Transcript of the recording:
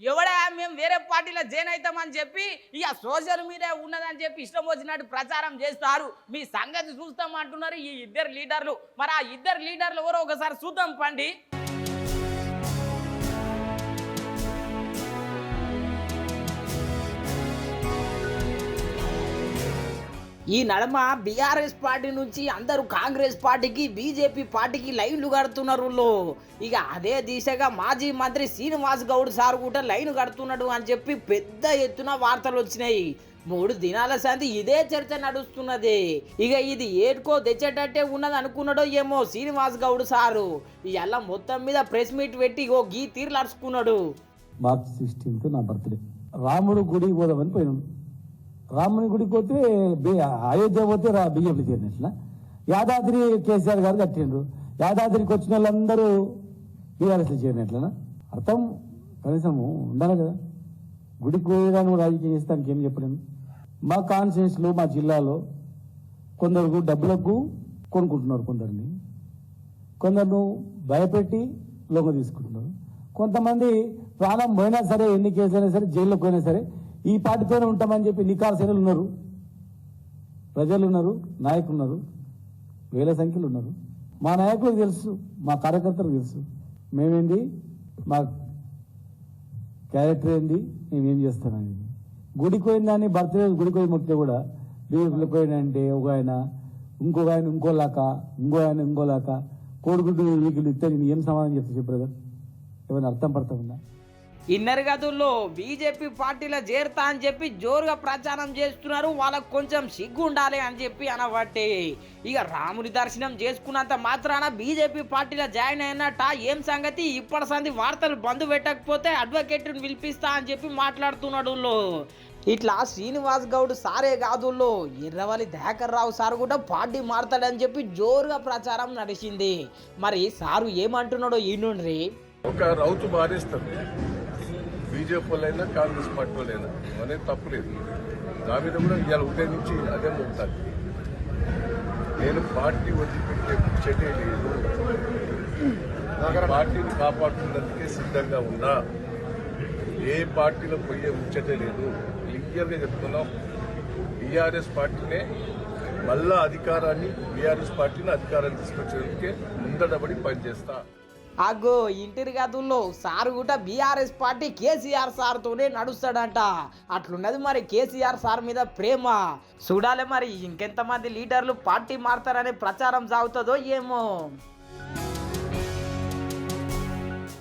ఎవడా మేము వేరే పార్టీలో జాయిన్ అవుతామని చెప్పి ఇక సోషల్ మీడియా ఉన్నదని చెప్పి ఇష్టం వచ్చినట్టు ప్రచారం చేస్తారు. మీ సంగతి చూస్తామంటున్నారు ఈ ఇద్దరు లీడర్లు. మరి ఆ ఇద్దరు లీడర్లు ఎవరో ఒకసారి చూద్దాం పండి. ఈ నడమ బీఆర్ఎస్ పార్టీ నుంచి అందరూ కాంగ్రెస్ పార్టీకి బీజేపీ పార్టీకి లైన్లు కడుతున్నారు. ఇక అదే దిశగా మాజీ మంత్రి శ్రీనివాస్ గౌడ్ సార్ కూడా లైన్ కడుతున్నాడు అని చెప్పి పెద్ద ఎత్తున వార్తలు వచ్చినాయి. 3 దినాల సంది ఇదే చర్చ నడుస్తున్నది. ఇక ఇది ఏడుకో తెచ్చేటట్టే ఉన్నది అనుకున్నాడో ఏమో శ్రీనివాస్ గౌడ్ సారు ఇలా మొత్తం మీద ప్రెస్ మీట్ పెట్టి ఓ గీ తీర్లు అరుచుకున్నాడు. మార్చ్ 16 నా బర్త్డే. రాముడు గుడికి పోదామని పోయినాం. రాముని గుడికి పోతే అయోధ్య పోతే బీజేపీ చేరినట్ల. యాదాద్రి కేసీఆర్ గారు కట్టిండ్రు. యాదాద్రికి వచ్చిన వాళ్ళందరూ బీఆర్ఎస్ చేరినట్లనా? అర్థం కనీసం ఉండాలి కదా. గుడికి పోయేదాన్ని రాజకీయం చేస్తానికి ఏం చెప్పలేము. మా కాన్స్టిట్యూన్సీలో మా జిల్లాలో కొందరు డబ్బులకు కొనుక్కుంటున్నారు, కొందరు భయపెట్టి లొంగ తీసుకుంటున్నారు. కొంతమంది ప్రాణం పోయినా సరే, ఎన్ని కేసులైనా సరే, జైల్లోకి పోయినా సరే ఈ పార్టీతోనే ఉంటామని చెప్పి నికార్సైనలు ఉన్నారు. ప్రజలు ఉన్నారు, నాయకులు ఉన్నారు, వేల సంఖ్యలు ఉన్నారు. మా నాయకులకు తెలుసు, మా కార్యకర్తలకు తెలుసు మేమేంది, మా క్యారెక్టర్ ఏంది, మేమేం చేస్తానని. గుడికి పోయిందని బర్త్డే గుడికి పోయి మొక్కితే కూడా బీజేపీలో పోయినంటే ఒక ఆయన ఇంకొక ఆయన ఇంకోలాక కోడిగుడ్డు వీకులు ఇస్తే నేను ఏం సమాధానం చెప్తా చెప్పు బ్రదర్? ఏమైనా అర్థం పడతా ఉందా? ఇన్నర్ గదుల్లో బీజేపీ పార్టీలో చేరుతా అని చెప్పి జోరుగా ప్రచారం చేస్తున్నారు. వాళ్ళకు కొంచెం సిగ్గు ఉండాలి అని చెప్పి అనబట్టి ఇక రాముడి దర్శనం చేసుకున్నంత మాత్రాన బీజేపీ పార్టీలో జాయిన్ అయినట్ట ఏం సంగతి? ఇప్పటి సంది వార్తలు బంద్ పెట్టకపోతే అడ్వకేట్ని పిలిపిస్తా అని చెప్పి మాట్లాడుతున్నాడు. ఇట్లా శ్రీనివాస్ గౌడ్ సారే కాదు, ఎర్రవల్లి దయాకర్ రావు సార్ కూడా పార్టీ మారుతాడని చెప్పి జోరుగా ప్రచారం నడిచింది. మరి సారు ఏమంటున్నాడో ఈనుండ్రి. ఒక రౌతు బారేస్తారు బీజేపీ వాళ్ళైనా కాంగ్రెస్ పార్టీ వాళ్ళైనా, అనేది తప్పులేదు. దాని మీద కూడా ఇవాళ ఉదయం నుంచి అదే ఉంటుంది. నేను పార్టీ వదిలిపెట్టే చెట్టే లేదు, పార్టీని కాపాడుతున్నందుకే సిద్ధంగా ఉన్నా. ఏ పార్టీలో పోయే ముచ్చటే లేదు. క్లియర్గా చెప్తున్నాం. బీఆర్ఎస్ పార్టీనే మళ్ళా అధికారాన్ని, బీఆర్ఎస్ పార్టీని అధికారాన్ని తీసుకొచ్చేందుకే ముందడబడి పనిచేస్తా. అగో ఇంటిరి గదుల్లో సార్ కూడా బీఆర్ఎస్ పార్టీ కేసీఆర్ సార్ తోనే నడుస్తాడంట. అట్లున్నది మరి కేసీఆర్ సార్ మీద ప్రేమ. చూడాలి మరి ఇంకెంతమంది లీడర్లు పార్టీ మారుతారనే ప్రచారం సాగుతుందో ఏమో.